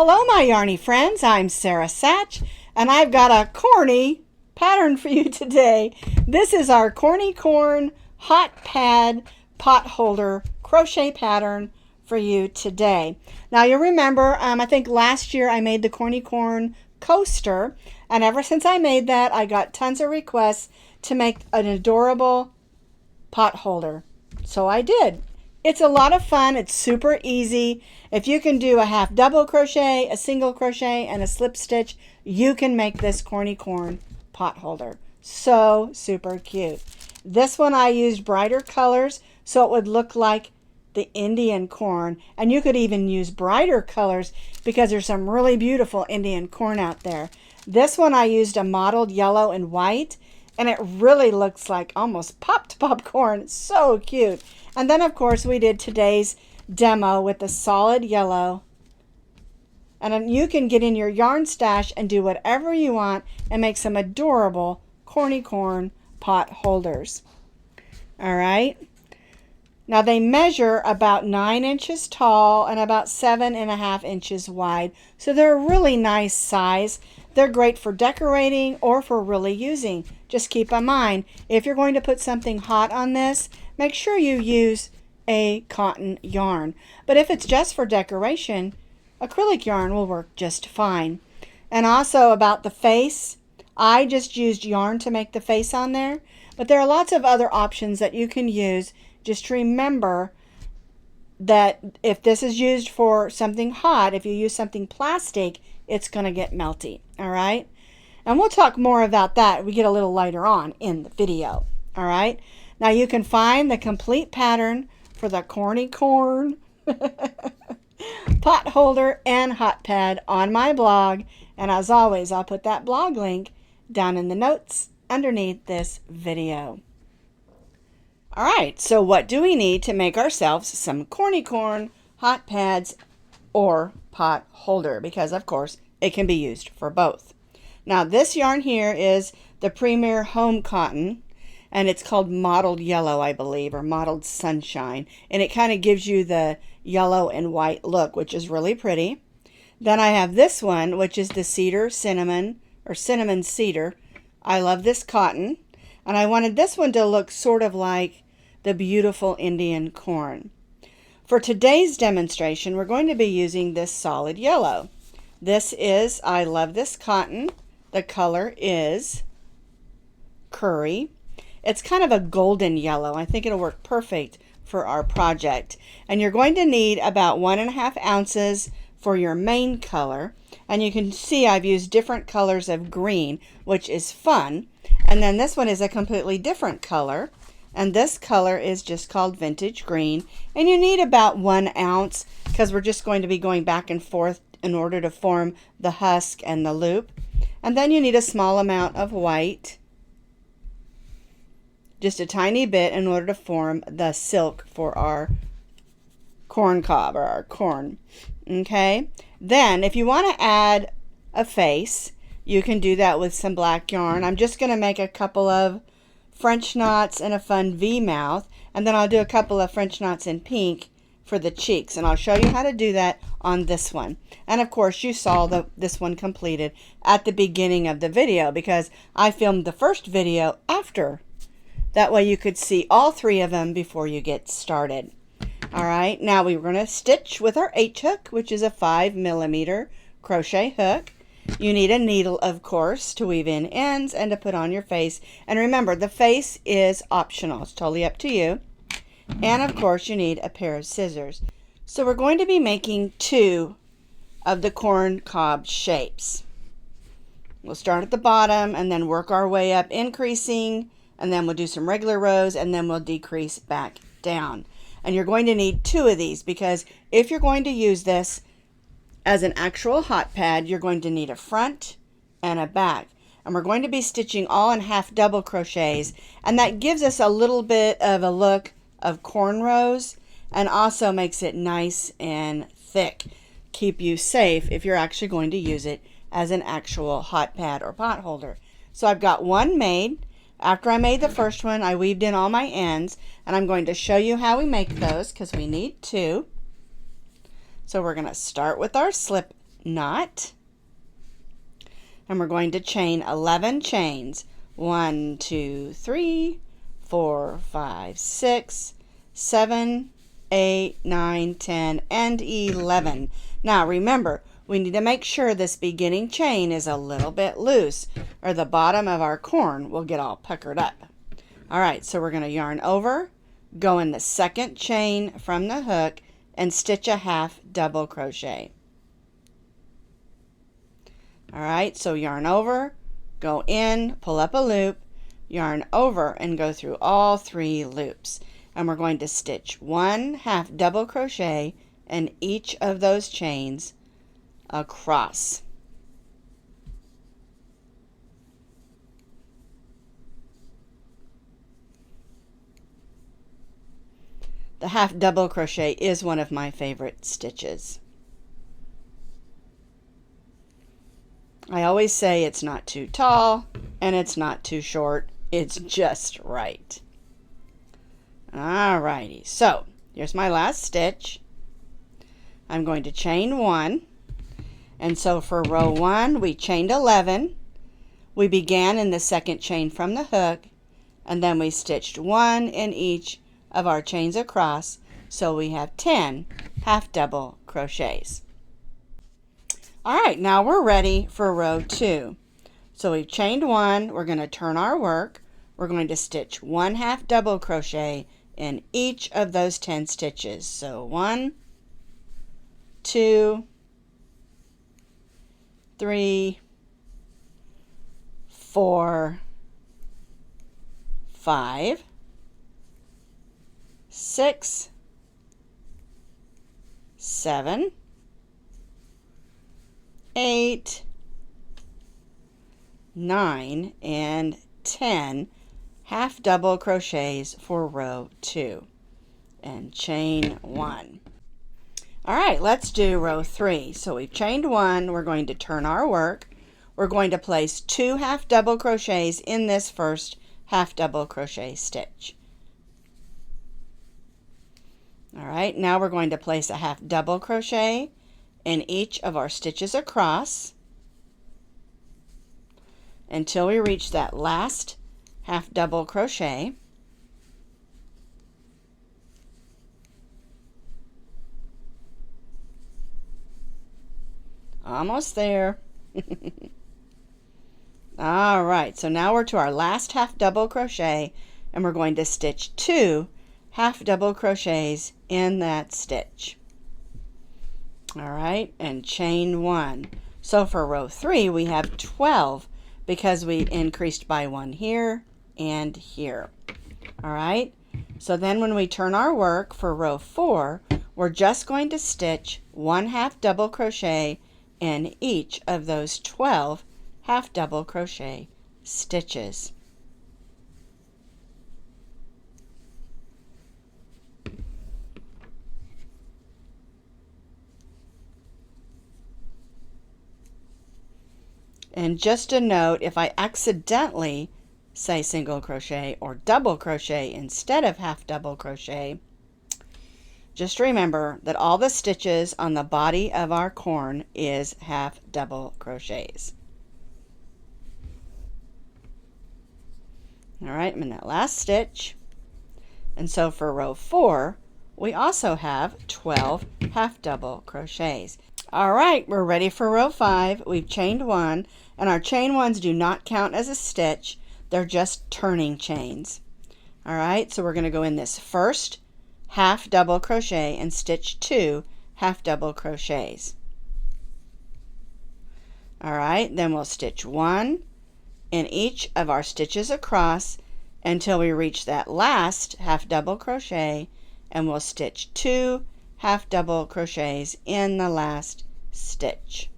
Hello my yarny friends, I'm Sara Sach, and I've got a corny pattern for you today. This is our Corny Corn Hot Pad pot holder crochet pattern for you today. Now you remember, I think last year I made the Corny Corn coaster, and ever since I made that I got tons of requests to make an adorable pot holder. So I did. It's a lot of fun. It's super easy. If you can do a half double crochet, a single crochet, and a slip stitch, you can make this Corny Corn pot holder. So super cute. This one I used brighter colors so it would look like the Indian corn, and you could even use brighter colors because there's some really beautiful Indian corn out there. This one I used a mottled yellow and white, and it really looks like almost popped popcorn. It's so cute. And then of course we did today's demo with the solid yellow, and then you can get in your yarn stash and do whatever you want and make some adorable Corny Corn pot holders. All right, now they measure about 9 inches tall and about 7.5 inches wide, so they're a really nice size. They're great for decorating or for really using. Just keep in mind, if you're going to put something hot on this, make sure you use a cotton yarn. But if it's just for decoration, acrylic yarn will work just fine. And also about the face, I just used yarn to make the face on there, but there are lots of other options that you can use. Just remember that if this is used for something hot, if you use something plastic, it's going to get melty. All right, and we'll talk more about that. We get a little later on in the video. All right, now you can find the complete pattern for the Corny Corn pot holder and hot pad on my blog, and as always I'll put that blog link down in the notes underneath this video. All right, so what do we need to make ourselves some Corny Corn hot pads or pot holder? Because of course it can be used for both. Now this yarn here is the Premier Home Cotton, and it's called Mottled Yellow, I believe, or Mottled Sunshine, and it kind of gives you the yellow and white look, which is really pretty. Then I have this one, which is the Cedar Cinnamon, or Cinnamon Cedar. I love this cotton, and I wanted this one to look sort of like the beautiful Indian corn. For today's demonstration, we're going to be using this solid yellow. This is, I love this cotton. The color is Curry. It's kind of a golden yellow. I think it'll work perfect for our project. And you're going to need about 1.5 ounces for your main color. And you can see I've used different colors of green, which is fun. And then this one is a completely different color. And this color is just called Vintage Green. And you need about 1 ounce because we're just going to be going back and forth in order to form the husk and the loop. And then you need a small amount of white, just a tiny bit, in order to form the silk for our corn cob or our corn. Okay, then if you want to add a face, you can do that with some black yarn. I'm just going to make a couple of French knots and a fun V mouth, and then I'll do a couple of French knots in pink for the cheeks, and I'll show you how to do that on this one. And of course you saw this one completed at the beginning of the video because I filmed the first video after. That way you could see all 3 of them before you get started. All right, now we're going to stitch with our H hook, which is a 5mm crochet hook. You need a needle, of course, to weave in ends and to put on your face. And remember, the face is optional. It's totally up to you. And of course you need a pair of scissors. So we're going to be making 2 of the corn cob shapes. We'll start at the bottom and then work our way up, increasing, and then we'll do some regular rows, and then we'll decrease back down. And you're going to need 2 of these because if you're going to use this as an actual hot pad, you're going to need a front and a back. And we're going to be stitching all in half double crochets, and that gives us a little bit of a look of cornrows and also makes it nice and thick. Keep you safe if you're actually going to use it as an actual hot pad or pot holder. So I've got one made. After I made the first one, I weaved in all my ends, and I'm going to show you how we make those because we need 2. So we're going to start with our slip knot. And we're going to chain 11 chains. 1, 2, 3, 4, 5, 6, 7, 8, 9, 10, and 11. Now remember, we need to make sure this beginning chain is a little bit loose, or the bottom of our corn will get all puckered up. All right, so we're going to yarn over, go in the second chain from the hook, and stitch a half double crochet. All right, so yarn over, go in, pull up a loop, yarn over, and go through all 3 loops. And we're going to stitch 1 half double crochet in each of those chains across. The half double crochet is one of my favorite stitches. I always say it's not too tall and it's not too short. It's just right. Alrighty, so here's my last stitch. I'm going to chain 1. And so for row 1, we chained 11. We began in the second chain from the hook, and then we stitched 1 in each of our chains across, so we have 10 half double crochets. All right, now we're ready for row 2. So we've chained 1, we're going to turn our work, we're going to stitch 1 half double crochet in each of those 10 stitches. So 1, 2, 3, 4, 5, 6, 7, 8, 9, and 10 half double crochets for row 2 and chain 1. All right, let's do row 3. So we've chained 1, we're going to turn our work. We're going to place 2 half double crochets in this first half double crochet stitch. All right, now we're going to place a half double crochet in each of our stitches across until we reach that last half double crochet. Almost there. All right, so now we're to our last half double crochet, and we're going to stitch 2 half double crochets in that stitch. All right, and chain 1. So for row 3, we have 12 because we increased by 1 here and here. All right, so then when we turn our work for row 4, we're just going to stitch 1 half double crochet in each of those 12 half double crochet stitches. And just a note, if I accidentally say single crochet or double crochet instead of half double crochet, just remember that all the stitches on the body of our corn is half double crochets. All right, I'm in that last stitch. And so for row 4, we also have 12 half double crochets. All right, we're ready for row 5. We've chained 1, and our chain 1s do not count as a stitch. They're just turning chains. All right, so we're going to go in this first half double crochet and stitch 2 half double crochets. All right, then we'll stitch 1 in each of our stitches across until we reach that last half double crochet, and we'll stitch 2 half double crochets in the last stitch.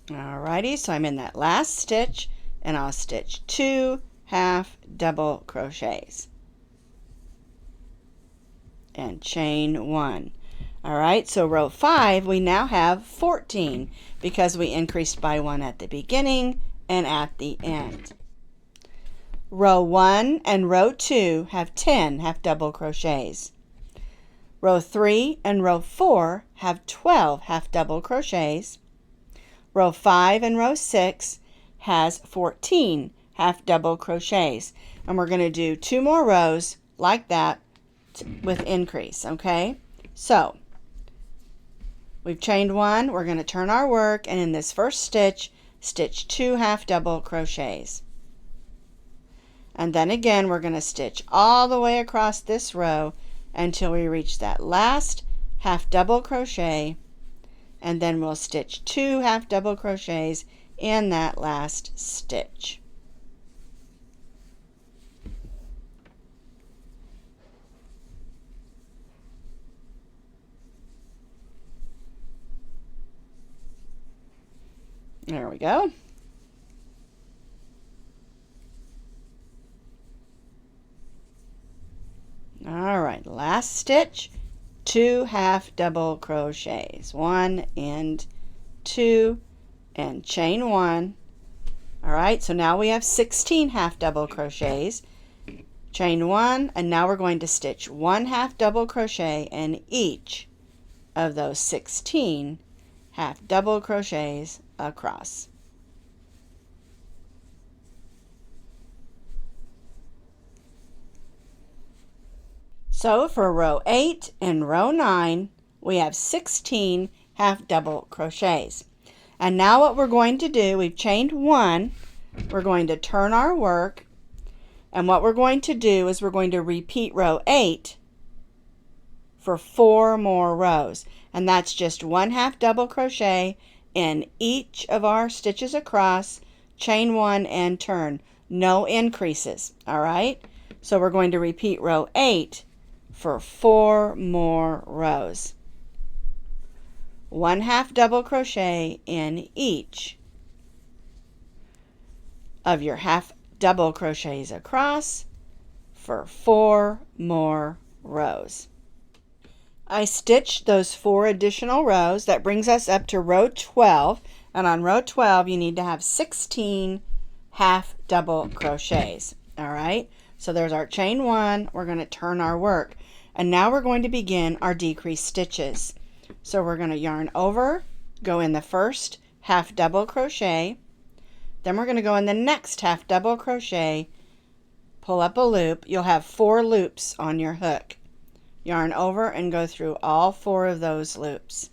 Alrighty, so I'm in that last stitch, and I'll stitch 2 half double crochets and chain 1. All right, so row 5, we now have 14 because we increased by 1 at the beginning and at the end. Row 1 and row 2 have 10 half double crochets. Row 3 and row 4 have 12 half double crochets. Row 5 and row 6 has 14 half double crochets. And we're going to do 2 more rows like that with increase, okay? So we've chained 1, we're going to turn our work, and in this first stitch, stitch 2 half double crochets. And then again, we're going to stitch all the way across this row until we reach that last half double crochet, and then we'll stitch 2 half double crochets in that last stitch. There we go. All right, last stitch, 2 half double crochets, 1 and 2, and chain 1. All right, so now we have 16 half double crochets. Chain 1, and now we're going to stitch 1 half double crochet in each of those 16 half double crochets across. So for row 8 and row 9, we have 16 half double crochets. And now what we're going to do, we've chained 1, we're going to turn our work, and what we're going to do is we're going to repeat row 8 for 4 more rows. And that's just 1 half double crochet in each of our stitches across, chain 1 and turn. No increases, all right? So we're going to repeat row 8 for 4 more rows. 1 half double crochet in each of your half double crochets across for 4 more rows. I stitched those 4 additional rows. That brings us up to row 12, and on row 12 you need to have 16 half double crochets. All right, so there's our chain 1. We're going to turn our work, and now we're going to begin our decreased stitches. So we're going to yarn over, go in the first half double crochet, then we're going to go in the next half double crochet, pull up a loop. You'll have 4 loops on your hook. Yarn over and go through all 4 of those loops.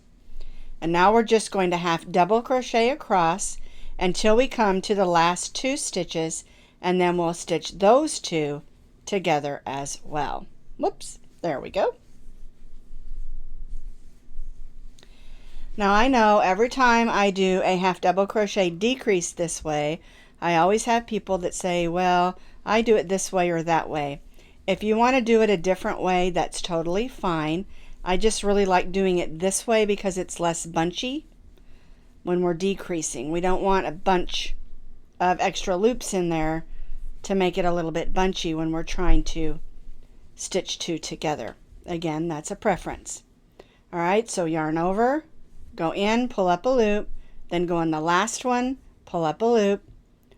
And now we're just going to half double crochet across until we come to the last 2 stitches, and then we'll stitch those 2 together as well. Whoops, there we go. Now I know every time I do a half double crochet decrease this way, I always have people that say, well, I do it this way or that way. If you want to do it a different way, that's totally fine. I just really like doing it this way because it's less bunchy when we're decreasing. We don't want a bunch of extra loops in there to make it a little bit bunchy when we're trying to stitch 2 together. Again, that's a preference. All right, so yarn over, go in, pull up a loop, then go in the last one, pull up a loop,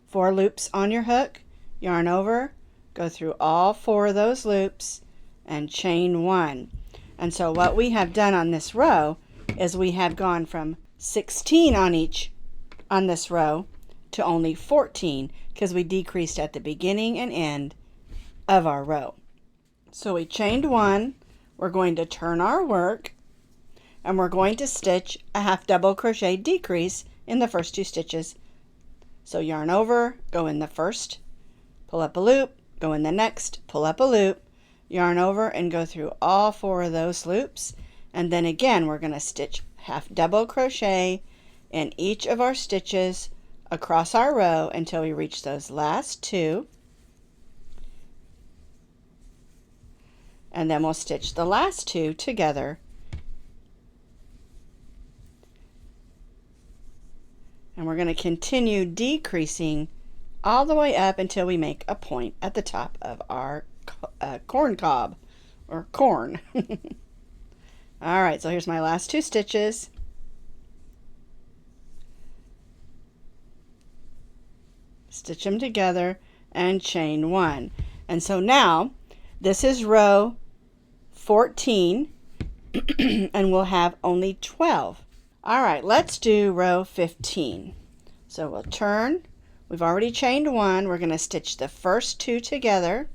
4 loops on your hook, yarn over, go through all 4 of those loops, and chain 1. And so what we have done on this row is we have gone from 16 on this row to only 14 because we decreased at the beginning and end of our row. So we chained 1, we're going to turn our work, and we're going to stitch a half double crochet decrease in the first 2 stitches. So yarn over, go in the first, pull up a loop, go in the next, pull up a loop, yarn over and go through all 4 of those loops, and then again we're going to stitch half double crochet in each of our stitches across our row until we reach those last 2, and then we'll stitch the last 2 together, and we're going to continue decreasing all the way up until we make a point at the top of our corn cob or corn. All right, so here's my last 2 stitches. Stitch them together and chain 1. And so now this is row 14 and we'll have only 12. All right, let's do row 15. So we'll turn. We've already chained 1. We're going to stitch the first 2 together.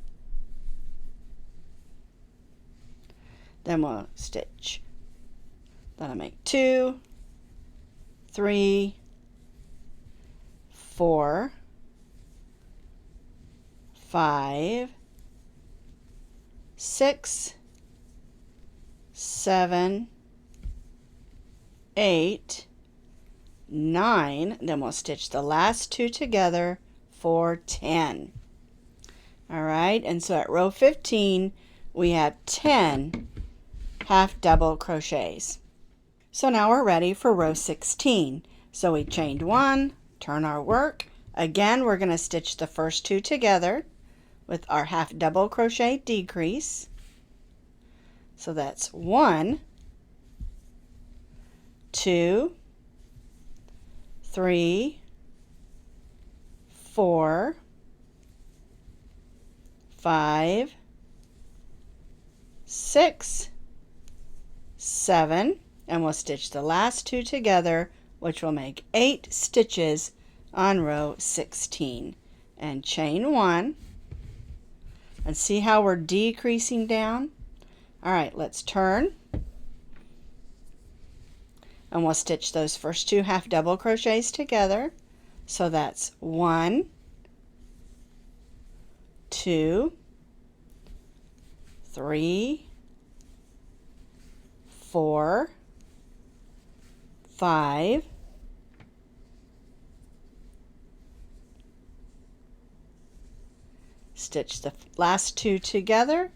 Then we'll stitch. That'll make 2, 3, 4, 5, 6, 7, 8, 9. Then we'll stitch the last 2 together for 10. All right, and so at row 15 we have 10 half double crochets. So now we're ready for row 16. So we chained 1, turn our work. Again, we're going to stitch the first 2 together with our half double crochet decrease. So that's 1, 2, 3, 4, 5, 6, 7, and we'll stitch the last 2 together, which will make 8 stitches on row 16. And chain 1. And see how we're decreasing down? All right, let's turn. And we'll stitch those first 2 half double crochets together. So that's 1, 2, 3, 4, 5, 6, stitch the last 2 together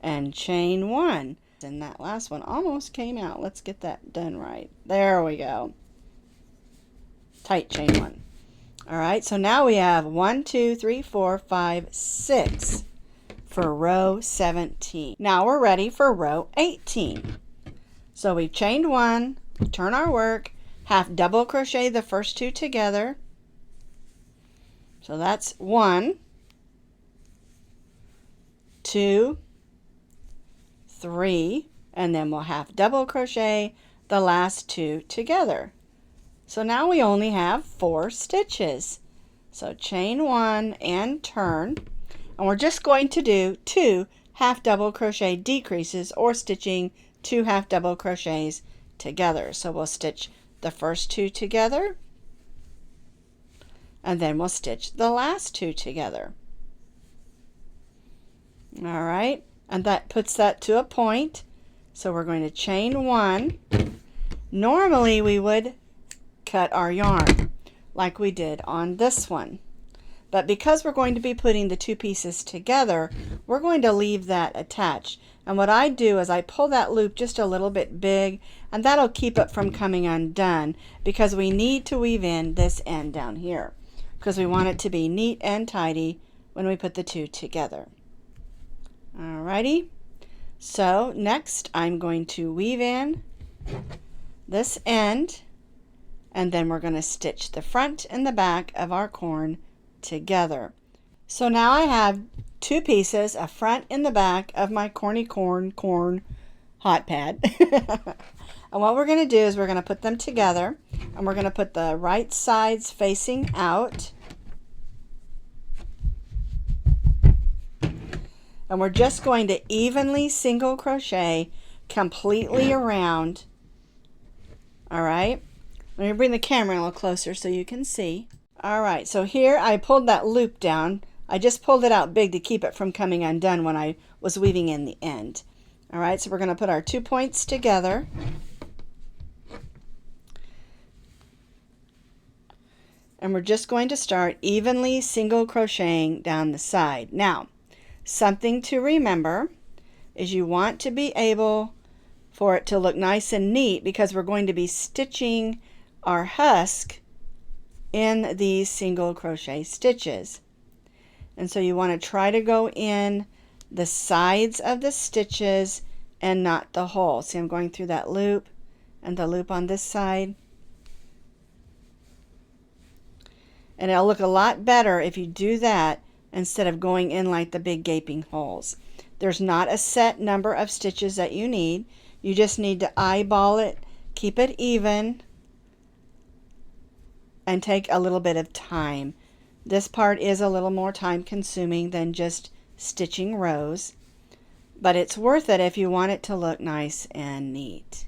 and chain 1. And that last one almost came out. Let's get that done right. There we go. Tight chain 1. All right, so now we have 1, 2, 3, 4, 5, 6 for row 17. Now we're ready for row 18. So we've chained 1, turn our work, half double crochet the first 2 together. So that's 1, 2, 3, and then we'll half double crochet the last 2 together. So now we only have 4 stitches. So chain 1 and turn, and we're just going to do 2 half double crochet decreases, or stitching 2 half double crochets together. So we'll stitch the first 2 together, and then we'll stitch the last 2 together. All right, and that puts that to a point. So we're going to chain 1. Normally we would cut our yarn like we did on this one, but because we're going to be putting the 2 pieces together, we're going to leave that attached. And what I do is I pull that loop just a little bit big, and that'll keep it from coming undone, because we need to weave in this end down here because we want it to be neat and tidy when we put the 2 together. Alrighty, so next I'm going to weave in this end, and then we're going to stitch the front and the back of our corn together. So now I have 2 pieces, a front and the back of my Corny Corn Hot Pad. And what we're going to do is we're going to put them together, and we're going to put the right sides facing out. And we're just going to evenly single crochet completely around. All right, let me bring the camera a little closer so you can see. All right, so here I pulled that loop down. I just pulled it out big to keep it from coming undone when I was weaving in the end. All right, so we're going to put our 2 points together. And we're just going to start evenly single crocheting down the side. Now, something to remember is you want to be able for it to look nice and neat, because we're going to be stitching our husk in these single crochet stitches. And so you want to try to go in the sides of the stitches and not the hole. See, I'm going through that loop and the loop on this side. And it'll look a lot better if you do that instead of going in like the big gaping holes. There's not a set number of stitches that you need. You just need to eyeball it, keep it even, and take a little bit of time. This part is a little more time consuming than just stitching rows, but it's worth it if you want it to look nice and neat.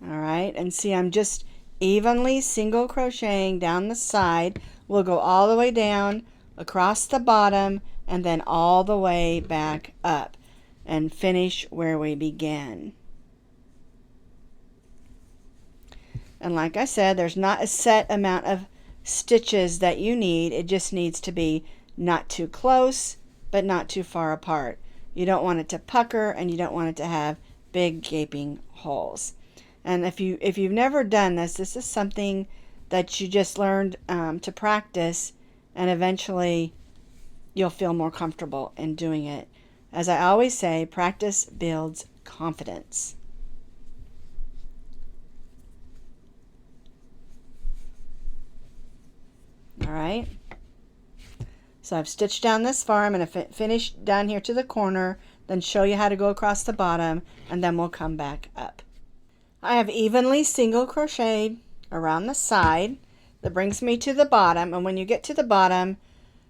All right, and see, I'm just evenly single crocheting down the side. We'll go all the way down, across the bottom, and then all the way back up and finish where we began. And like I said, there's not a set amount of stitches that you need. It just needs to be not too close, but not too far apart. You don't want it to pucker, and you don't want it to have big gaping holes. And if you've never done this, this is something that you just learned to practice, and eventually you'll feel more comfortable in doing it. As I always say, practice builds confidence. All right, so I've stitched down this far. I'm going to finish down here to the corner, then show you how to go across the bottom, and then we'll come back up. I have evenly single crocheted around the side. That brings me to the bottom, and when you get to the bottom,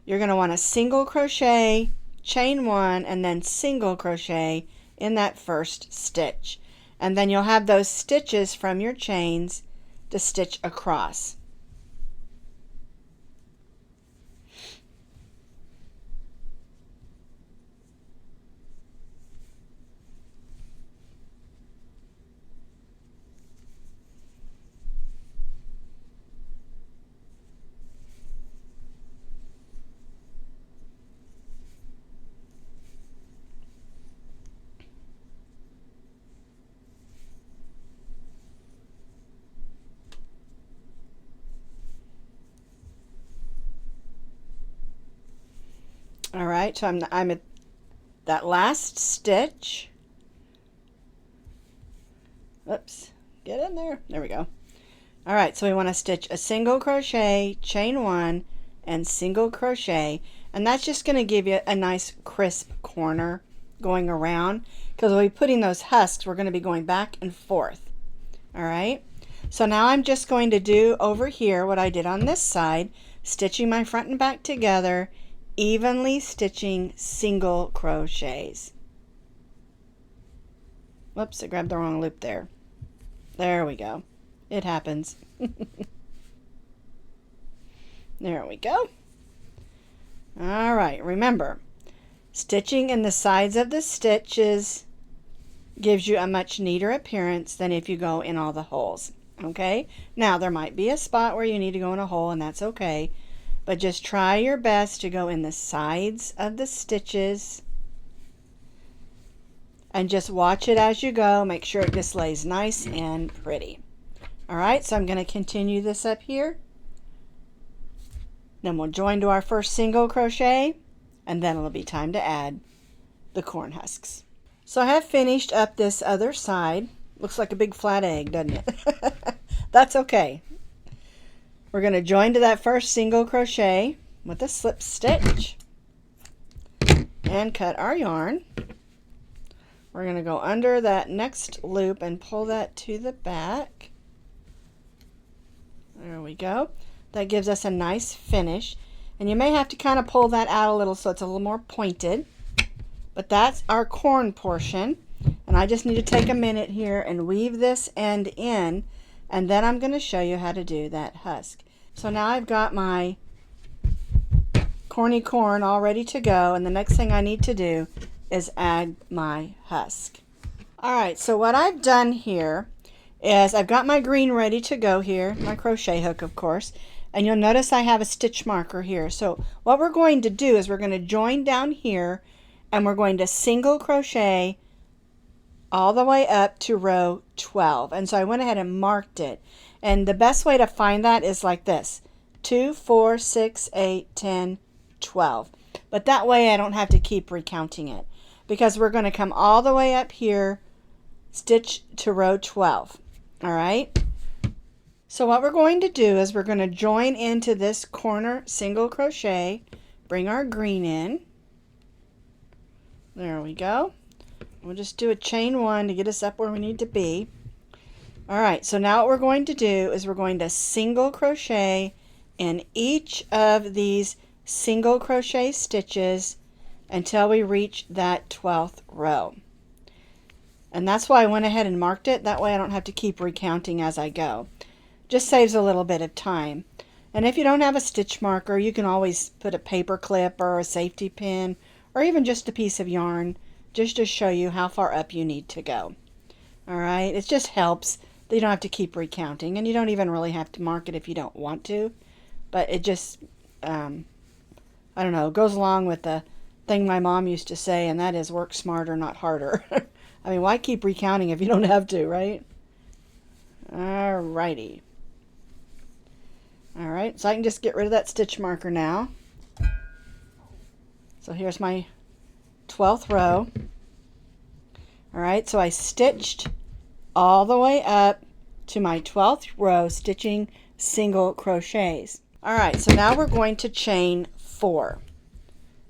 you're going to want to single crochet, chain one, and then single crochet in that first stitch. And then you'll have those stitches from your chains to stitch across. All right, so I'm at that last stitch. Oops, get in there. There we go. All right, so we want to stitch a single crochet, chain one, and single crochet, and that's just going to give you a nice crisp corner going around, because we'll be putting those husks, we're going to be going back and forth. All right, so now I'm just going to do over here what I did on this side, stitching my front and back together, evenly stitching single crochets. Whoops, I grabbed the wrong loop there. There we go. It happens. There we go. All right, remember, stitching in the sides of the stitches gives you a much neater appearance than if you go in all the holes. Okay, now there might be a spot where you need to go in a hole, and that's okay. But just try your best to go in the sides of the stitches and just watch it as you go. Make sure it just lays nice and pretty. All right, so I'm going to continue this up here. Then we'll join to our first single crochet, and then it'll be time to add the corn husks. So I have finished up this other side. Looks like a big flat egg, doesn't it? That's okay. We're going to join to that first single crochet with a slip stitch and cut our yarn. We're going to go under that next loop and pull that to the back. There we go. That gives us a nice finish, and you may have to kind of pull that out a little so it's a little more pointed, but that's our corn portion. And I just need to take a minute here and weave this end in, and then I'm going to show you how to do that husk. So now I've got my corny corn all ready to go, and the next thing I need to do is add my husk. All right, so what I've done here is I've got my green ready to go here, my crochet hook of course, and you'll notice I have a stitch marker here. So what we're going to do is we're going to join down here, and we're going to single crochet all the way up to row 12. And so I went ahead and marked it. And the best way to find that is like this: 2, 4, 6, 8, 10, 12. But that way I don't have to keep recounting it. because we're going to come all the way up here, stitch to row 12. All right. So what we're going to do is we're going to join into this corner single crochet, bring our green in. There we go. We'll just do a chain 1 to get us up where we need to be. All right, so now what we're going to do is we're going to single crochet in each of these single crochet stitches until we reach that 12th row. And that's why I went ahead and marked it. That way I don't have to keep recounting as I go. Just saves a little bit of time. And if you don't have a stitch marker, you can always put a paper clip or a safety pin or even just a piece of yarn just to show you how far up you need to go. All right, it just helps that you don't have to keep recounting, and you don't even really have to mark it if you don't want to, but it just, I don't know, goes along with the thing my mom used to say, and that is work smarter, not harder. I mean, why keep recounting if you don't have to, right? All righty. All right, so I can just get rid of that stitch marker now. So here's my 12th row. All right, so I stitched all the way up to my 12th row, stitching single crochets. All right, so now we're going to chain 4.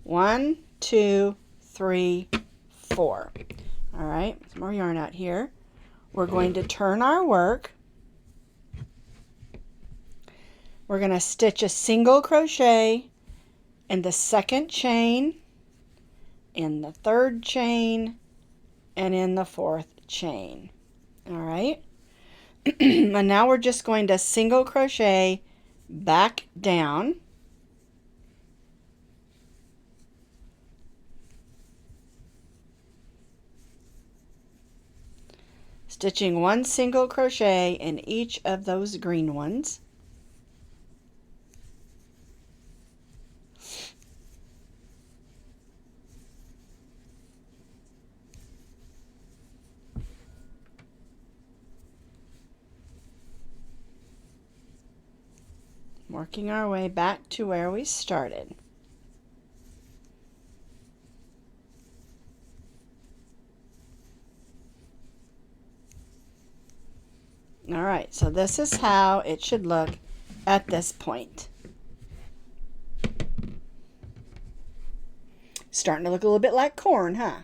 1, 2, 3, 4. All right, some more yarn out here. We're going to turn our work. We're going to stitch a single crochet in the second chain, in the third chain, and in the fourth chain. All right. And now we're just going to single crochet back down. Stitching 1 single crochet in each of those green ones. Working our way back to where we started. All right, so this is how it should look at this point. Starting to look a little bit like corn, huh?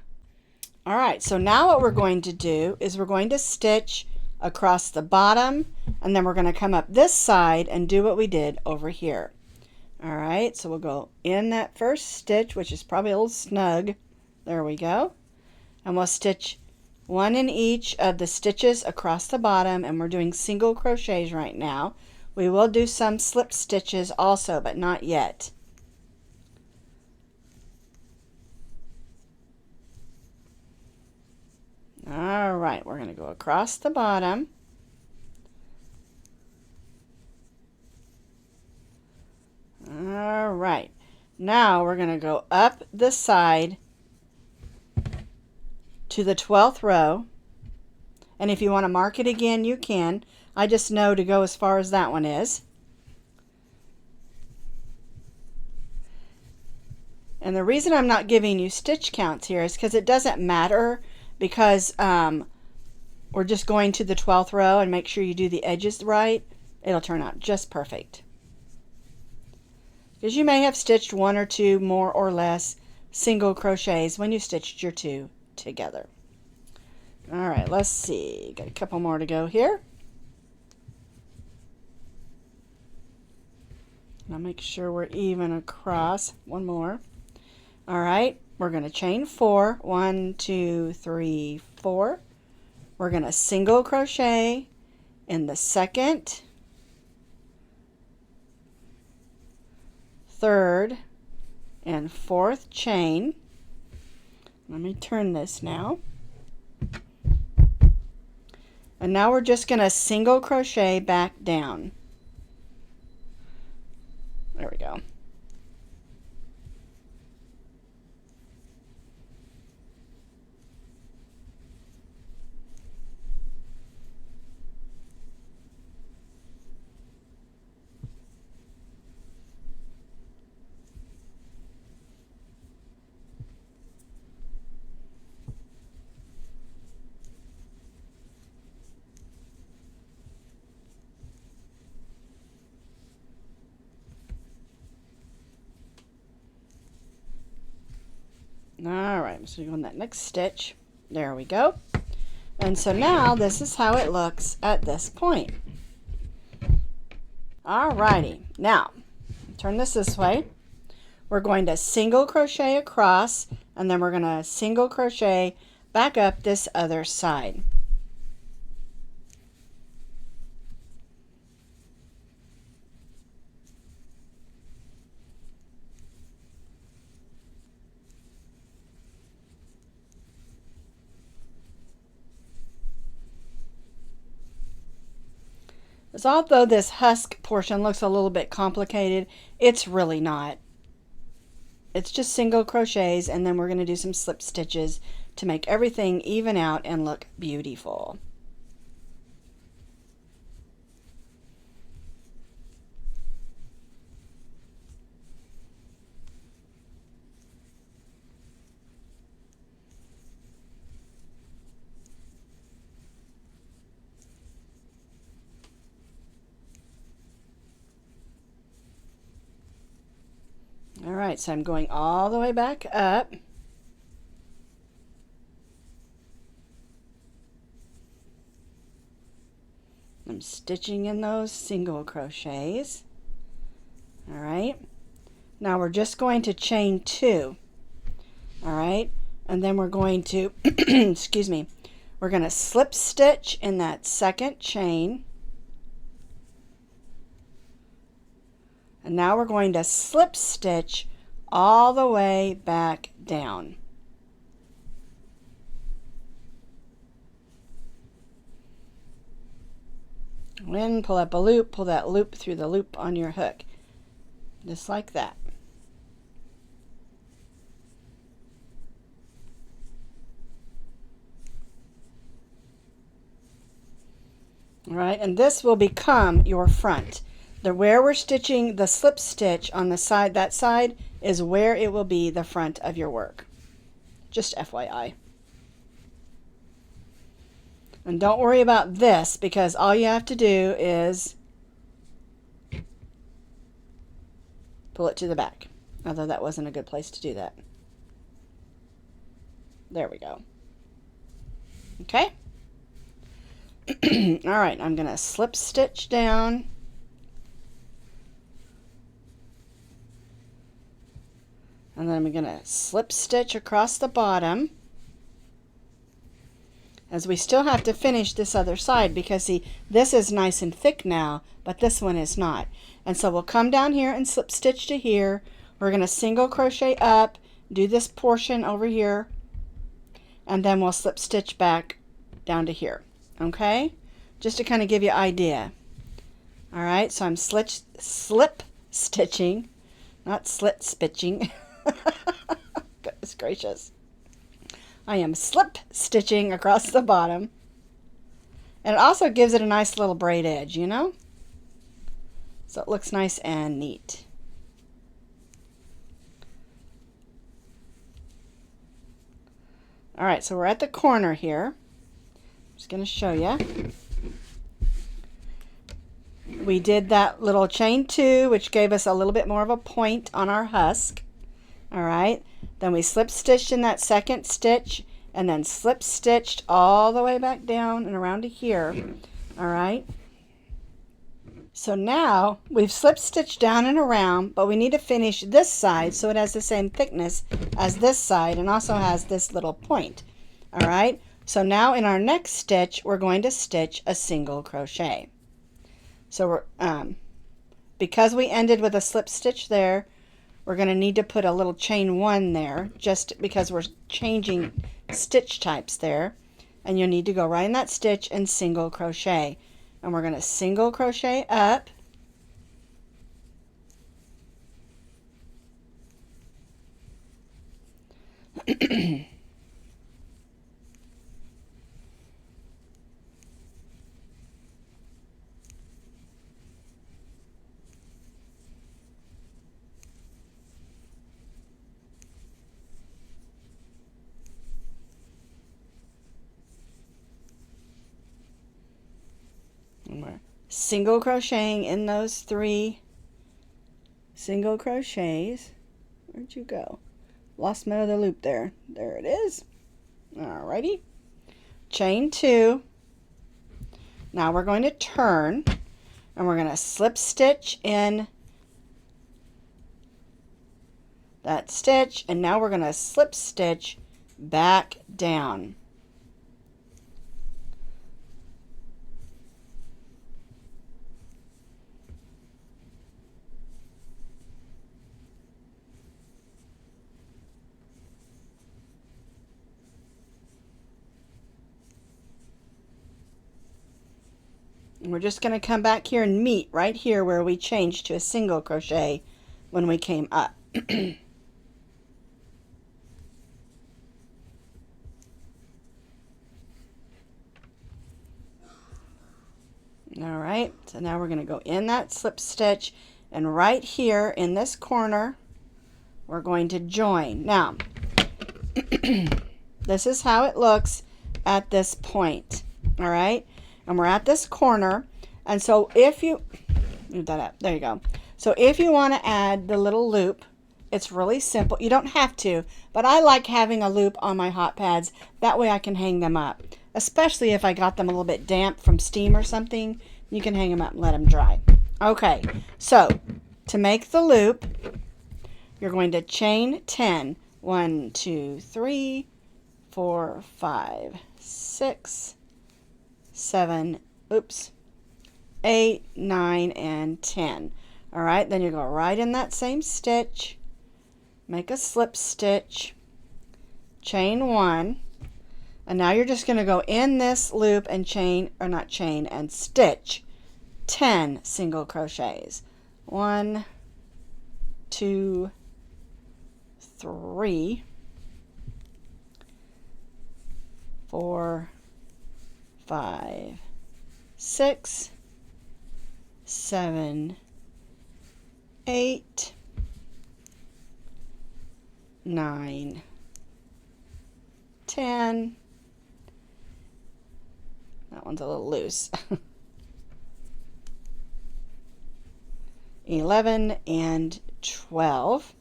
All right, so now what we're going to do is we're going to stitch across the bottom, and then we're going to come up this side and do what we did over here. All right, so we'll go in that first stitch, which is probably a little snug. There we go. And we'll stitch 1 in each of the stitches across the bottom, and we're doing single crochets right now. We will do some slip stitches also, but not yet. All right, we're going to go across the bottom. All right, now we're going to go up the side to the 12th row. And if you want to mark it again, you can. I just know to go as far as that one is. And the reason I'm not giving you stitch counts here is because it doesn't matter, because we're just going to the 12th row, and make sure you do the edges right. It'll turn out just perfect. Because you may have stitched 1 or 2 more or less single crochets when you stitched your 2 together. All right, let's see. Got a couple more to go here. I'll make sure we're even across. 1 more. All right, we're going to chain 4. 1, 2, 3, 4. We're going to single crochet in the second, third, and fourth chain. Let me turn this now. And now we're just going to single crochet back down. There we go. All right, so go in that next stitch. There we go. And so now this is how it looks at this point. All righty, now turn this way. We're going to single crochet across, and then we're going to single crochet back up this other side. So although this husk portion looks a little bit complicated, it's really not. It's just single crochets, and then we're going to do some slip stitches to make everything even out and look beautiful. All right, so I'm going all the way back up. I'm stitching in those single crochets. All right, now we're just going to chain 2. All right, and then we're going to, excuse me, we're going to slip stitch in that second chain. And now we're going to slip stitch all the way back down. Then pull up a loop, pull that loop through the loop on your hook, just like that. All right, and this will become your front. Where we're stitching the slip stitch on the side, that side is where it will be the front of your work. Just FYI. And don't worry about this, because all you have to do is pull it to the back. Although that wasn't a good place to do that. There we go. Okay. All right, I'm going to slip stitch down. And then I'm going to slip stitch across the bottom, as we still have to finish this other side, because see, this is nice and thick now, but this one is not. And so we'll come down here and slip stitch to here. We're going to single crochet up, do this portion over here, and then we'll slip stitch back down to here. Okay? Just to kind of give you an idea. All right, so I'm slip stitching, not slit stitching. Goodness gracious. I am slip stitching across the bottom. And it also gives it a nice little braid edge, you know? So it looks nice and neat. All right, so we're at the corner here. I'm just going to show you. We did that little chain 2, which gave us a little bit more of a point on our husk. All right, then we slip stitched in that second stitch, and then slip stitched all the way back down and around to here. All right, so now we've slip stitched down and around, but we need to finish this side so it has the same thickness as this side and also has this little point. All right, so now in our next stitch we're going to stitch a single crochet. So we're because we ended with a slip stitch there, we're going to need to put a little chain 1 there, just because we're changing stitch types there. And you'll need to go right in that stitch and single crochet. And we're going to single crochet up. And we're single crocheting in those 3 single crochets. Where'd you go? lost my other loop there. There it is. Alrighty. Chain 2. Now we're going to turn and we're going to slip stitch in that stitch, and now we're going to slip stitch back down. And we're just going to come back here and meet right here where we changed to a single crochet when we came up. All right, so now we're going to go in that slip stitch, and right here in this corner we're going to join. Now this is how it looks at this point. All right, and we're at this corner, and so if you move that up, there you go. So if you want to add the little loop, it's really simple. You don't have to, but I like having a loop on my hot pads. That way I can hang them up, especially if I got them a little bit damp from steam or something. You can hang them up and let them dry. Okay, so to make the loop, you're going to chain 10. 1, 2, 3, 4, 5, 6, 7, 8, 9, and 10. All right, then you go right in that same stitch, make a slip stitch, chain 1, and now you're just going to go in this loop and chain, or not chain, and stitch 10 single crochets. 1, 2, 3, 4, 5, 6, 7, 8, 9, 10. That one's a little loose. 11 and 12.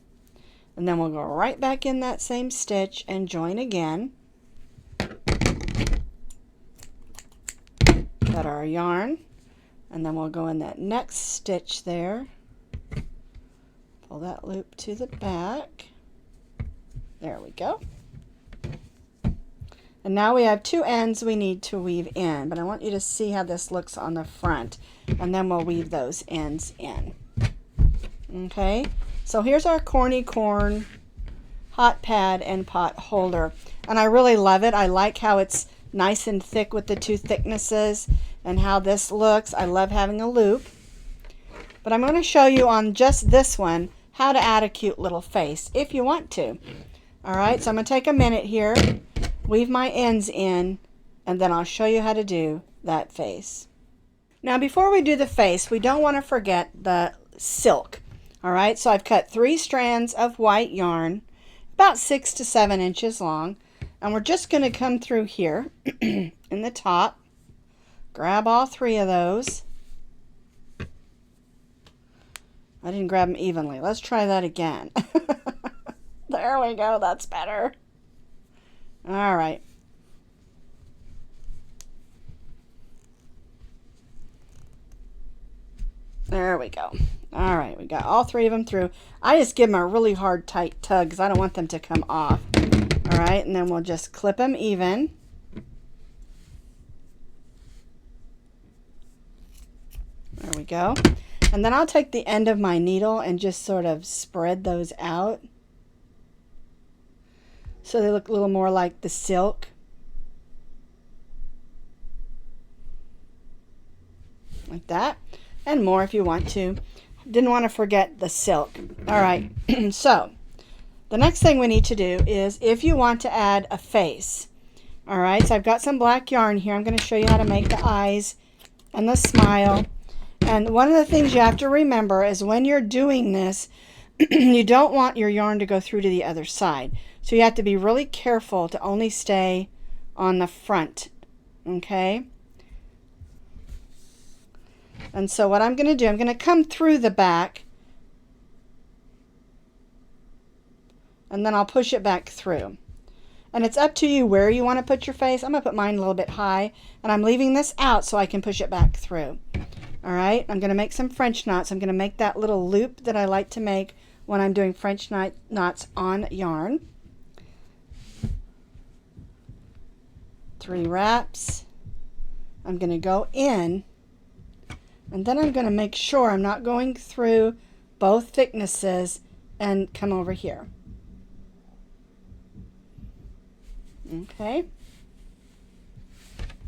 And then we'll go right back in that same stitch and join again. Got our yarn, and then we'll go in that next stitch there. Pull that loop to the back. There we go. And now we have 2 ends we need to weave in, but I want you to see how this looks on the front, and then we'll weave those ends in. Okay, so here's our Corny Corn Hot Pad and pot holder, and I really love it. I like how it's nice and thick with the 2 thicknesses and how this looks. I love having a loop, but I'm going to show you on just this one how to add a cute little face if you want to. All right, so I'm going to take a minute here, weave my ends in, and then I'll show you how to do that face. Now before we do the face, we don't want to forget the silk. All right, so I've cut 3 strands of white yarn, about 6 to 7 inches long, and we're just going to come through here in the top, grab all 3 of those. I didn't grab them evenly. Let's try that again. There we go, that's better. All right. There we go. All right, we got all 3 of them through. I just give them a really hard, tight tug because I don't want them to come off. All right, and then we'll just clip them even. There we go. And then I'll take the end of my needle and just sort of spread those out so they look a little more like the silk. Like that. And more if you want to. Didn't want to forget the silk. All right, so the next thing we need to do is if you want to add a face. All right, so I've got some black yarn here. I'm going to show you how to make the eyes and the smile. And one of the things you have to remember is when you're doing this, you don't want your yarn to go through to the other side. So you have to be really careful to only stay on the front, okay? And so what I'm going to do, I'm going to come through the back and then I'll push it back through. And it's up to you where you want to put your face. I'm going to put mine a little bit high, and I'm leaving this out so I can push it back through. All right, I'm going to make some French knots. I'm going to make that little loop that I like to make when I'm doing French knots on yarn. 3 wraps. I'm going to go in, and then I'm going to make sure I'm not going through both thicknesses and come over here. Okay.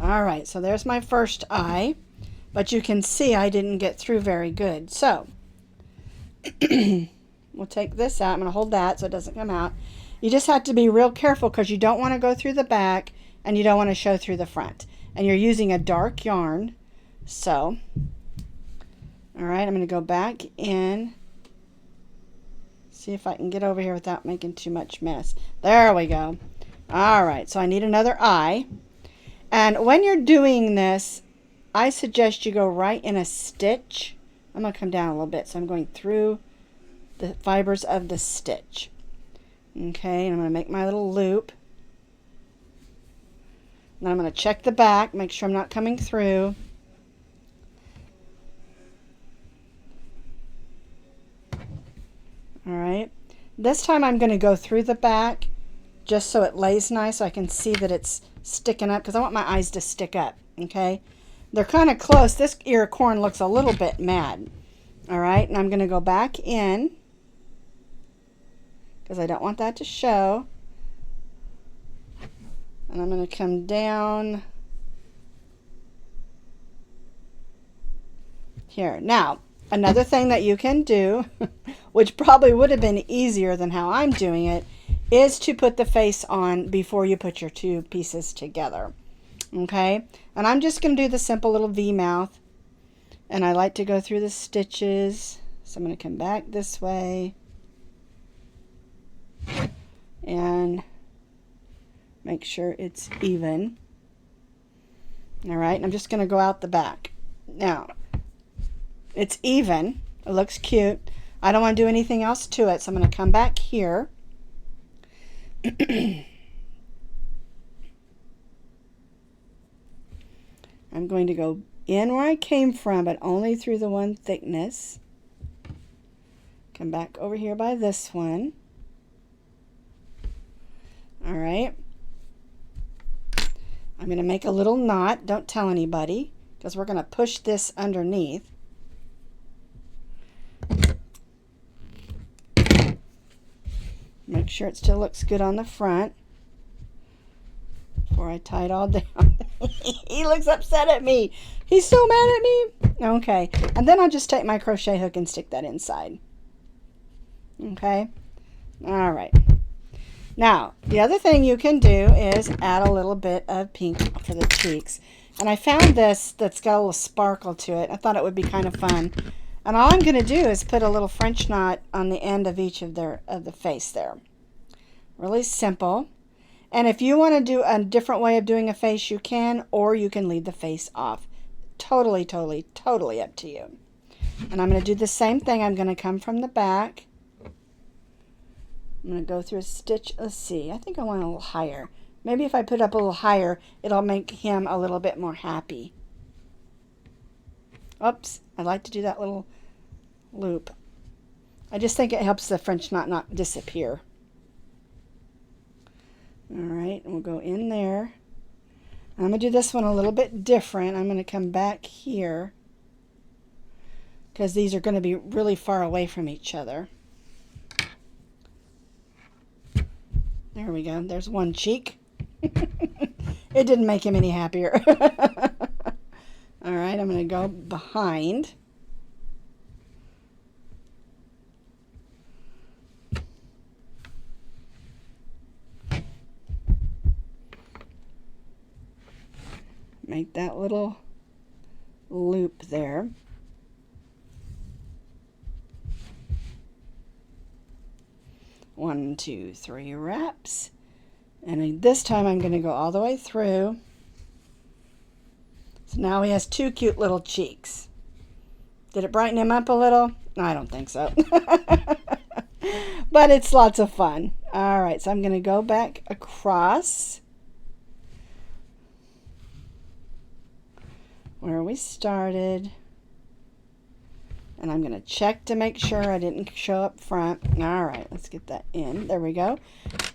All right, so there's my first eye, but you can see I didn't get through very good. So we'll take this out. I'm going to hold that so it doesn't come out. You just have to be real careful because you don't want to go through the back and you don't want to show through the front. And you're using a dark yarn. So, all right, I'm going to go back in. See if I can get over here without making too much mess. There we go. All right, so I need another eye. And when you're doing this, I suggest you go right in a stitch. I'm going to come down a little bit, so I'm going through the fibers of the stitch. Okay, and I'm going to make my little loop. Then I'm going to check the back, make sure I'm not coming through. All right, this time I'm going to go through the back just so it lays nice, so I can see that it's sticking up, because I want my eyes to stick up. Okay, they're kind of close. This ear of corn looks a little bit mad. All right, and I'm going to go back in because I don't want that to show. And I'm going to come down here. Now, another thing that you can do, which probably would have been easier than how I'm doing it, is to put the face on before you put your two pieces together. Okay, and I'm just going to do the simple little V mouth, and I like to go through the stitches, so I'm going to come back this way and make sure it's even. All right, and I'm just going to go out the back. Now, it's even, it looks cute. I don't want to do anything else to it, so I'm going to come back here. I'm going to go in where I came from, but only through the one thickness. Come back over here by this one. All right. I'm going to make a little knot. Don't tell anybody, because we're going to push this underneath. Make sure it still looks good on the front before I tie it all down. He looks upset at me. He's so mad at me. Okay, and then I'll just take my crochet hook and stick that inside. Okay, all right. Now, the other thing you can do is add a little bit of pink for the cheeks. And I found this that's got a little sparkle to it. I thought it would be kind of fun. And all I'm going to do is put a little French knot on the end of each of the face there. Really simple. And if you want to do a different way of doing a face, you can, or you can leave the face off. Totally, totally, totally up to you. And I'm going to do the same thing. I'm going to come from the back. I'm going to go through a stitch. Let's see. I think I want a little higher. Maybe if I put up a little higher, it'll make him a little bit more happy. Oops. I like to do that little loop. I just think it helps the French knot not disappear. All right. And we'll go in there. I'm going to do this one a little bit different. I'm going to come back here because these are going to be really far away from each other. There we go. There's one cheek. It didn't make him any happier. All right, I'm going to go behind. Make that little loop there. One, two, three wraps. And this time I'm going to go all the way through. So now he has two cute little cheeks. Did it brighten him up a little? I don't think so. But it's lots of fun. All right, so I'm going to go back across where we started. And I'm going to check to make sure I didn't show up front. All right, let's get that in. There we go.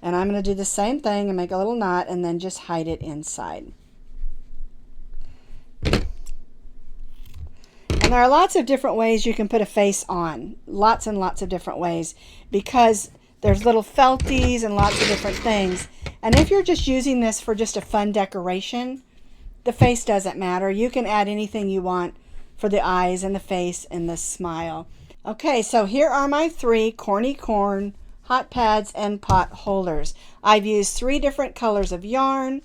And I'm going to do the same thing and make a little knot and then just hide it inside. And there are lots of different ways you can put a face on. Lots and lots of different ways, because there's little felties and lots of different things. And if you're just using this for just a fun decoration, the face doesn't matter. You can add anything you want for the eyes and the face and the smile. Okay, so here are my 3 Corny Corn Hot Pads and pot holders. I've used 3 different colors of yarn,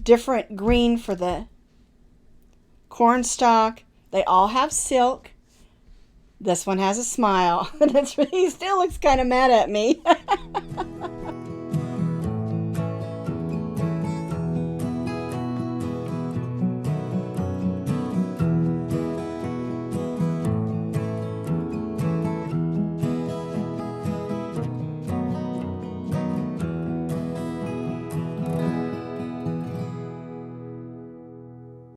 different green for the corn stalk. They all have silk. This one has a smile. He still looks kind of mad at me.